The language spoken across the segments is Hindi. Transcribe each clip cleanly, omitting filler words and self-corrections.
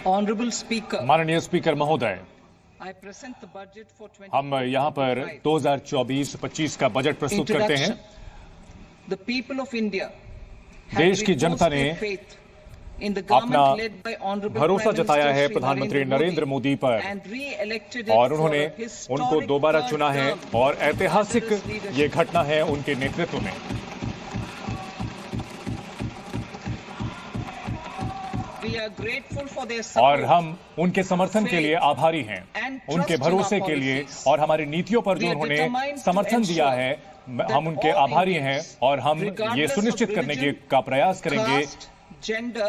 Honorable Speaker, माननीय स्पीकर महोदय, I present the budget for हम यहाँ पर 2024-25 का बजट प्रस्तुत करते हैं। The people of India देश की जनता ने अपना भरोसा जताया है प्रधानमंत्री नरेंद्र मोदी पर और उन्होंने उनको दोबारा चुना है और ऐतिहासिक ये घटना है उनके नेतृत्व में। और हम उनके समर्थन के लिए आभारी हैं, उनके भरोसे के लिए और हमारी नीतियों पर जो उन्होंने समर्थन दिया है, हम उनके आभारी हैं और हम ये सुनिश्चित करने का प्रयास करेंगे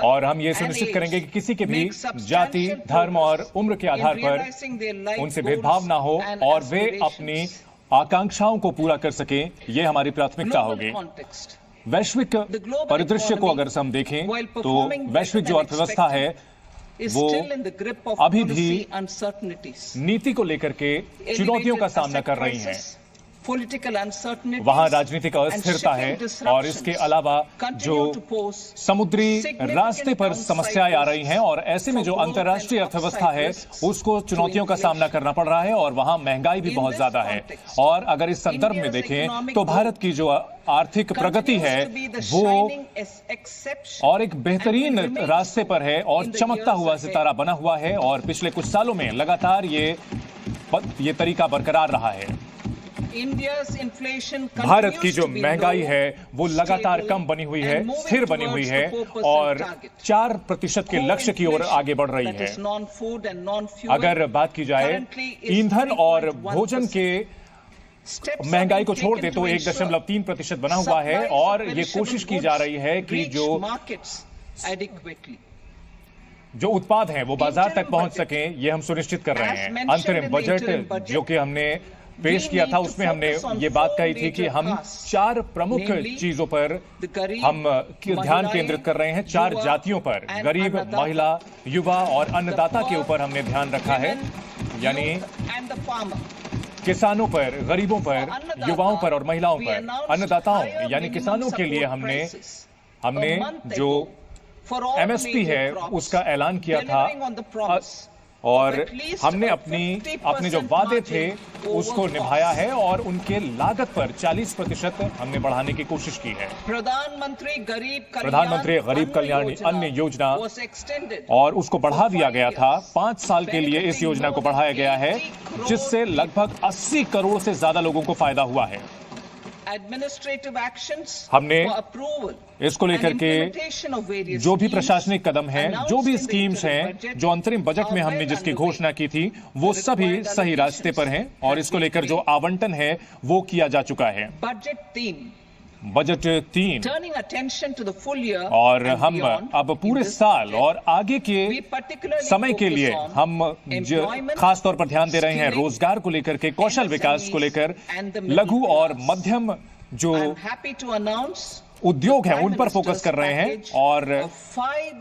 और हम ये सुनिश्चित करेंगे कि किसी के भी जाति, धर्म और उम्र के आधार पर उनसे भेदभाव ना हो और वे अपनी आकांक्षाओं को पूरा कर सकें, ये हमारी प्राथमिकता होगी। वैश्विक परिदृश्य को अगर हम देखें तो वैश्विक जो अर्थव्यवस्था है वो अभी भी नीति को लेकर के चुनौतियों का सामना कर रही है। वहां राजनीतिक अस्थिरता है और इसके अलावा जो समुद्री रास्ते पर समस्याएं आ रही हैं और ऐसे में जो अंतर्राष्ट्रीय अर्थव्यवस्था है उसको चुनौतियों का सामना करना पड़ रहा है और वहां महंगाई भी बहुत ज्यादा है। और अगर इस संदर्भ में देखें तो भारत की जो आर्थिक प्रगति है वो और एक बेहतरीन रास्ते पर है और चमकता हुआ सितारा बना हुआ है और पिछले कुछ सालों में लगातार ये तरीका बरकरार रहा है। भारत की जो महंगाई है वो लगातार कम बनी हुई है, स्थिर बनी हुई है और 4% के लक्ष्य की ओर आगे बढ़ रही है। अगर बात की जाए ईंधन और भोजन के महंगाई को छोड़ दे तो 1.3% बना हुआ है और ये कोशिश की जा रही है कि जो उत्पाद हैं वो बाजार तक पहुंच सकें, ये हम सुनिश्चित कर रहे हैं। अंतरिम बजट जो कि हमने पेश किया था उसमें हमने ये बात कही थी कि हम 4 प्रमुख चीजों पर हम ध्यान केंद्रित कर रहे हैं। 4 जातियों पर, गरीब, महिला, युवा और अन्नदाता के ऊपर हमने ध्यान रखा है, यानी किसानों पर, गरीबों पर, युवाओं पर और महिलाओं पर। अन्नदाताओं यानी किसानों के लिए हमने जो MSP है उसका ऐलान किया था और हमने अपने जो वादे थे उसको निभाया है और उनके लागत पर 40% हमने बढ़ाने की कोशिश की है। प्रधानमंत्री गरीब कल्याण अन्न योजना और उसको बढ़ा दिया गया था। 5 साल के लिए इस योजना को बढ़ाया गया है जिससे लगभग 80 करोड़ से ज्यादा लोगों को फायदा हुआ है। हमने इसको लेकर के जो भी प्रशासनिक कदम हैं, जो भी स्कीम्स हैं, जो अंतरिम बजट में हमने जिसकी घोषणा की थी वो सभी सही रास्ते पर हैं और इसको लेकर जो आवंटन है वो किया जा चुका है। बजट 3 और हम अब पूरे साल और आगे के समय के लिए हम खास तौर पर ध्यान दे रहे हैं रोजगार को लेकर के, कौशल विकास को लेकर, लघु और मध्यम जो उद्योग हैं उन पर फोकस कर रहे हैं और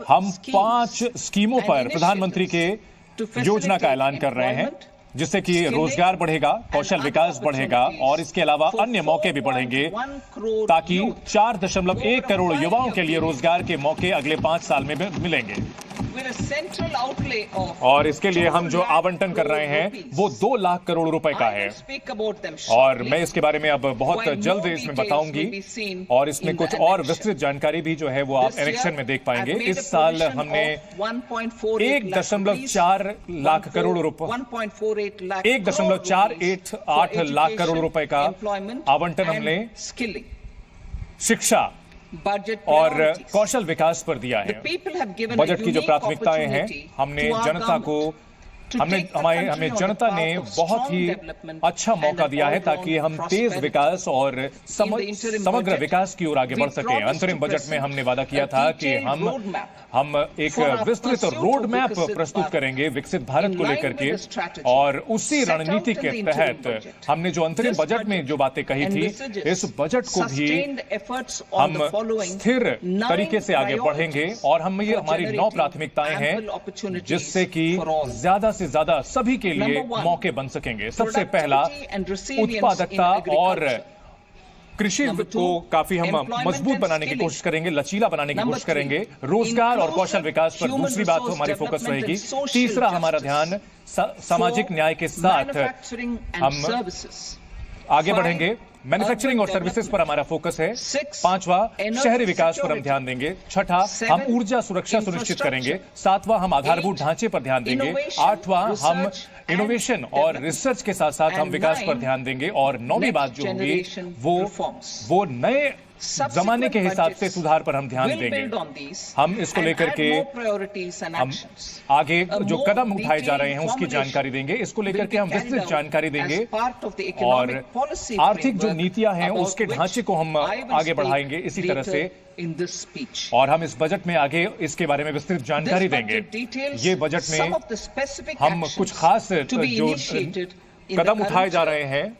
हम 5 स्कीमों पर प्रधानमंत्री के योजना का ऐलान कर रहे हैं जिससे कि रोजगार बढ़ेगा, कौशल विकास बढ़ेगा और इसके अलावा अन्य मौके भी बढ़ेंगे ताकि 4.1 करोड़ युवाओं के लिए रोजगार के मौके अगले 5 साल में मिलेंगे। और इसके लिए हम जो आवंटन कर रहे हैं वो 2 लाख करोड़ रुपए का है और मैं इसके बारे में अब बहुत जल्द इसमें बताऊंगी और इसमें कुछ और विस्तृत जानकारी भी जो है वो आप एनेक्शन में देख पाएंगे। इस साल हमने 1.48 लाख करोड़ रुपए 1.488 लाख करोड़ रुपए का आवंटन हमने शिक्षा और कौशल विकास पर दिया है। बजट की जो प्राथमिकताएं हैं हमें जनता ने बहुत ही अच्छा मौका दिया है ताकि हम तेज विकास और समग्र विकास की ओर आगे बढ़ सकें। अंतरिम बजट में हमने वादा किया था कि हम एक विस्तृत रोड मैप प्रस्तुत करेंगे विकसित भारत को लेकर के और उसी रणनीति के तहत हमने जो अंतरिम बजट में जो बातें कही थी इस बजट को भी हम स्थिर तरीके से आगे बढ़ेंगे और ये हमारी 9 प्राथमिकताएं हैं जिससे कि ज्यादा से ज्यादा सभी के लिए मौके बन सकेंगे। सबसे पहला उत्पादकता और कृषि को काफी हम मजबूत बनाने की कोशिश करेंगे, लचीला बनाने की कोशिश करेंगे। रोजगार और कौशल विकास पर दूसरी बात तो हमारी फोकस रहेगी। तीसरा हमारा ध्यान सामाजिक न्याय के साथ हम आगे बढ़ेंगे। मैन्युफैक्चरिंग और सर्विसेज पर हमारा फोकस है। पांचवा, शहरी विकास पर हम ध्यान देंगे। छठा, हम ऊर्जा सुरक्षा सुनिश्चित करेंगे। सातवां, हम आधारभूत ढांचे पर ध्यान देंगे। आठवां, हम इनोवेशन और रिसर्च के साथ साथ हम विकास पर ध्यान देंगे। और नौवीं बात जो होगी वो नए जमाने के हिसाब से सुधार पर हम ध्यान देंगे। हम इसको लेकर के हम आगे जो कदम उठाए जा रहे हैं उसकी जानकारी देंगे। इसको लेकर के हम विस्तृत जानकारी देंगे और आर्थिक जो नीतियां हैं उसके ढांचे को हम आगे बढ़ाएंगे इसी तरह से। और हम इस बजट में आगे इसके बारे में विस्तृत जानकारी देंगे। ये बजट में हम कुछ खास जो कदम उठाए जा रहे हैं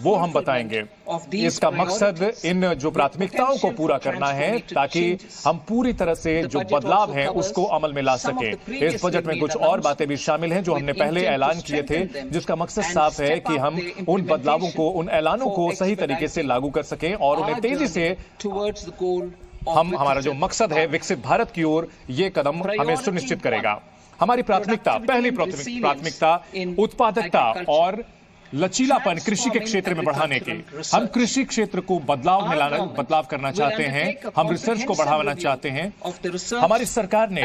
वो हम बताएंगे। इसका मकसद इन जो प्राथमिकताओं को पूरा करना है ताकि हम पूरी तरह से जो बदलाव है उसको अमल में ला सके। इस बजट में कुछ और बातें भी शामिल हैं जो हमने पहले ऐलान किए थे, जिसका मकसद साफ है कि हम उन बदलावों को, उन ऐलानों को सही तरीके से लागू कर सकें और उन्हें तेजी से हमारा जो मकसद है विकसित भारत की ओर, ये कदम हमें सुनिश्चित करेगा। हमारी प्राथमिकता, पहली प्राथमिकता उत्पादकता और लचीलापन कृषि के क्षेत्र में बढ़ाने की। हम कृषि क्षेत्र को बदलाव करना चाहते हैं। हम रिसर्च को बढ़ाना चाहते हैं। हमारी सरकार ने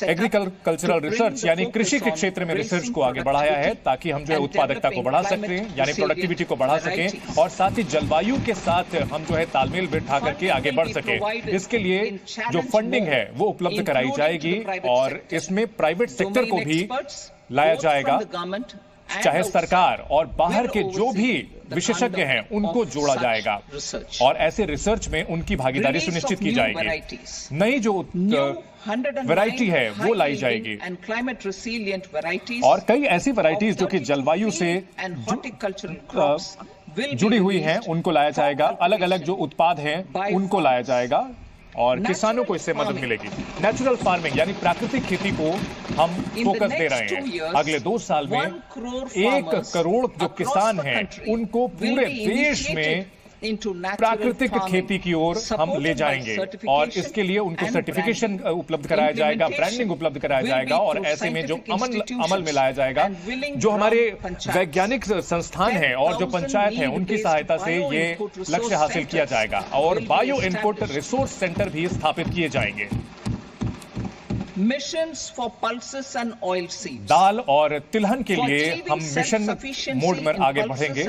एग्रीकल्चरल रिसर्च यानी कृषि के क्षेत्र में रिसर्च को आगे बढ़ाया है ताकि हम जो है उत्पादकता को बढ़ा सकते हैं, यानी प्रोडक्टिविटी को बढ़ा सकें और साथ ही जलवायु के साथ हम जो है तालमेल बिठा करके आगे बढ़ सके। इसके लिए जो फंडिंग है वो उपलब्ध कराई जाएगी और इसमें प्राइवेट सेक्टर को भी लाया जाएगा, चाहे सरकार और बाहर के जो भी विशेषज्ञ हैं उनको जोड़ा जाएगा और ऐसे रिसर्च में उनकी भागीदारी सुनिश्चित की जाएगी। नई जो वैरायटी है वो लाई जाएगी और कई ऐसी वैरायटीज जो कि जलवायु से जुड़ी हुई हैं उनको लाया जाएगा। अलग अलग जो उत्पाद हैं उनको लाया जाएगा और किसानों को इससे मदद मिलेगी। नेचुरल फार्मिंग यानी प्राकृतिक खेती को हम फोकस दे रहे हैं। अगले 2 साल में 1 करोड़ जो किसान हैं उनको पूरे देश में प्राकृतिक खेती की ओर हम ले जाएंगे और इसके लिए उनको सर्टिफिकेशन उपलब्ध कराया जाएगा, ब्रांडिंग उपलब्ध कराया जाएगा और ऐसे में जो अमल में लाया जाएगा, जो हमारे वैज्ञानिक संस्थान हैं और जो पंचायत हैं उनकी सहायता से ये लक्ष्य हासिल किया जाएगा और बायो इनपुट रिसोर्स सेंटर भी स्थापित किए जाएंगे। Missions for pulses and oil seeds. दाल और तिलहन के लिए हम मिशन मोड में आगे बढ़ेंगे।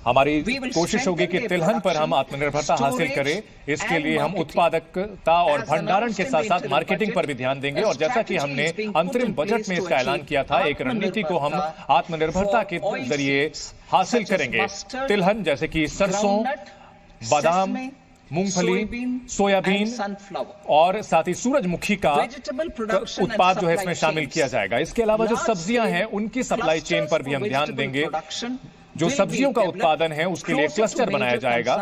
हमारी कोशिश होगी कि तिलहन पर हम आत्मनिर्भरता हासिल करें। इसके लिए हम उत्पादकता और भंडारण के साथ साथ मार्केटिंग पर भी ध्यान देंगे और जैसा कि हमने अंतरिम बजट में इसका ऐलान किया था, एक रणनीति को हम आत्मनिर्भरता के जरिए हासिल करेंगे। तिलहन जैसे कि सरसों, बादाम, मूंगफली, सोयाबीन और साथ ही सूरजमुखी का उत्पाद जो है इसमें शामिल किया जाएगा। इसके अलावा जो सब्जियां हैं उनकी सप्लाई चेन पर भी हम ध्यान देंगे। जो सब्जियों का उत्पादन है उसके लिए क्लस्टर बनाया जाएगा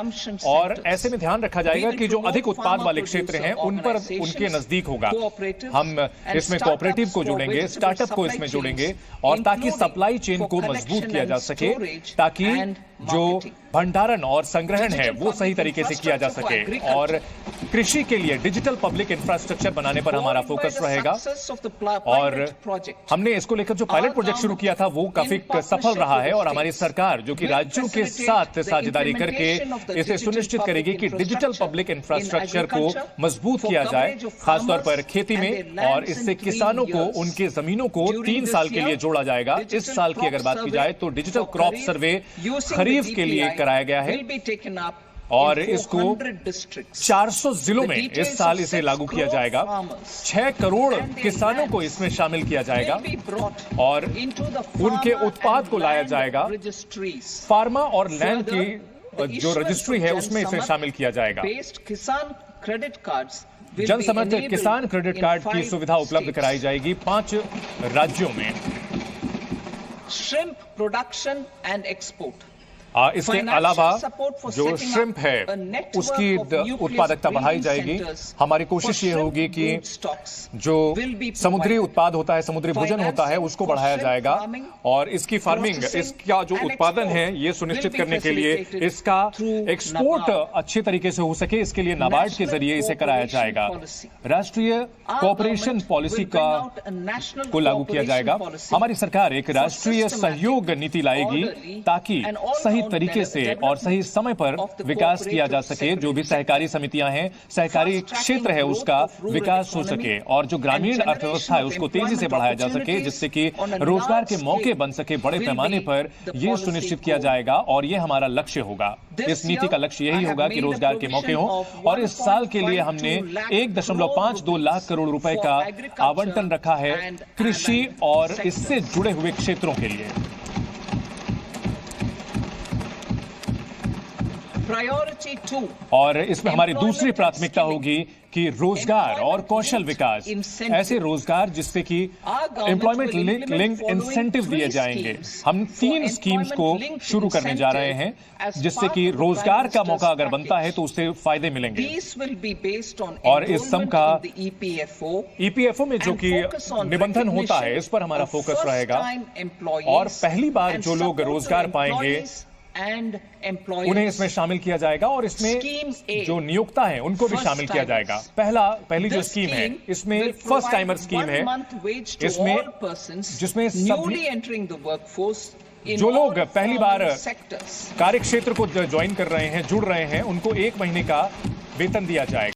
और ऐसे में ध्यान रखा जाएगा कि जो अधिक उत्पाद वाले क्षेत्र हैं उन पर उनके नजदीक होगा। हम इसमें कोऑपरेटिव को जोड़ेंगे, स्टार्टअप को इसमें जोड़ेंगे और ताकि सप्लाई चेन को मजबूत किया जा सके, ताकि जो भंडारण और संग्रहण है वो सही तरीके से किया जा सके। और कृषि के लिए डिजिटल पब्लिक इंफ्रास्ट्रक्चर बनाने पर हमारा फोकस रहेगा और हमने इसको लेकर जो पायलट प्रोजेक्ट शुरू किया था वो काफी सफल रहा है और हमारी सरकार जो कि राज्यों के साथ साझेदारी करके इसे सुनिश्चित करेगी कि डिजिटल पब्लिक इंफ्रास्ट्रक्चर को मजबूत किया जाए, खासतौर पर खेती में, और इससे किसानों को उनके जमीनों को 3 साल के लिए जोड़ा जाएगा। इस साल की अगर बात की जाए तो डिजिटल क्रॉप सर्वे खरीफ के लिए कराया गया है और इसको 400 जिलों में इस साल इसे लागू किया जाएगा। 6 करोड़ किसानों को इसमें शामिल किया जाएगा और उनके उत्पाद को लाया जाएगा। फार्मा और लैंड की जो रजिस्ट्री है उसमें इसे शामिल किया जाएगा। जन समर्थित किसान क्रेडिट कार्ड की सुविधा उपलब्ध कराई जाएगी 5 राज्यों में। Shrimp production and export. इसके अलावा जो श्रिम्प है उसकी उत्पादकता बढ़ाई जाएगी। हमारी कोशिश ये होगी कि जो समुद्री उत्पाद होता है, समुद्री भोजन होता है, उसको बढ़ाया जाएगा और इसकी फार्मिंग, इसका जो उत्पादन है ये सुनिश्चित करने के लिए इसका एक्सपोर्ट अच्छे तरीके से हो सके, इसके लिए नाबार्ड के जरिए इसे कराया जाएगा। राष्ट्रीय कोऑपरेशन पॉलिसी को लागू किया जाएगा। हमारी सरकार एक राष्ट्रीय सहयोग नीति लाएगी ताकि सही तरीके से और सही समय पर विकास किया जा सके। जो भी सहकारी समितियां हैं, सहकारी क्षेत्र है, उसका विकास हो सके और जो ग्रामीण अर्थव्यवस्था है उसको तेजी से बढ़ाया जा सके, जिससे कि रोजगार के मौके बन सके बड़े पैमाने पर। यह सुनिश्चित किया जाएगा और यह हमारा लक्ष्य होगा। इस नीति का लक्ष्य यही होगा कि रोजगार के मौके हों और इस साल के लिए हमने 1.52 लाख करोड़ रुपए का आवंटन रखा है कृषि और इससे जुड़े हुए क्षेत्रों के लिए। और इसमें हमारी दूसरी प्राथमिकता होगी कि रोजगार और कौशल विकास, ऐसे रोजगार जिससे कि एम्प्लॉयमेंट लिंक इंसेंटिव दिए जाएंगे। हम 3 स्कीम्स को शुरू करने जा रहे हैं जिससे कि रोजगार का मौका अगर बनता है तो उससे फायदे मिलेंगे। और इस सम का ईपीएफओ में जो कि निबंधन होता है, इस पर हमारा फोकस रहेगा और पहली बार जो लोग रोजगार पाएंगे उन्हें इसमें शामिल किया जाएगा और इसमें जो नियोक्ता हैं उनको भी शामिल किया जाएगा। पहली जो स्कीम है इसमें फर्स्ट टाइमर स्कीम है, जिसमें जो लोग पहली बार कार्य क्षेत्र को ज्वाइन कर रहे हैं, जुड़ रहे हैं, उनको 1 महीने का वेतन दिया जाएगा।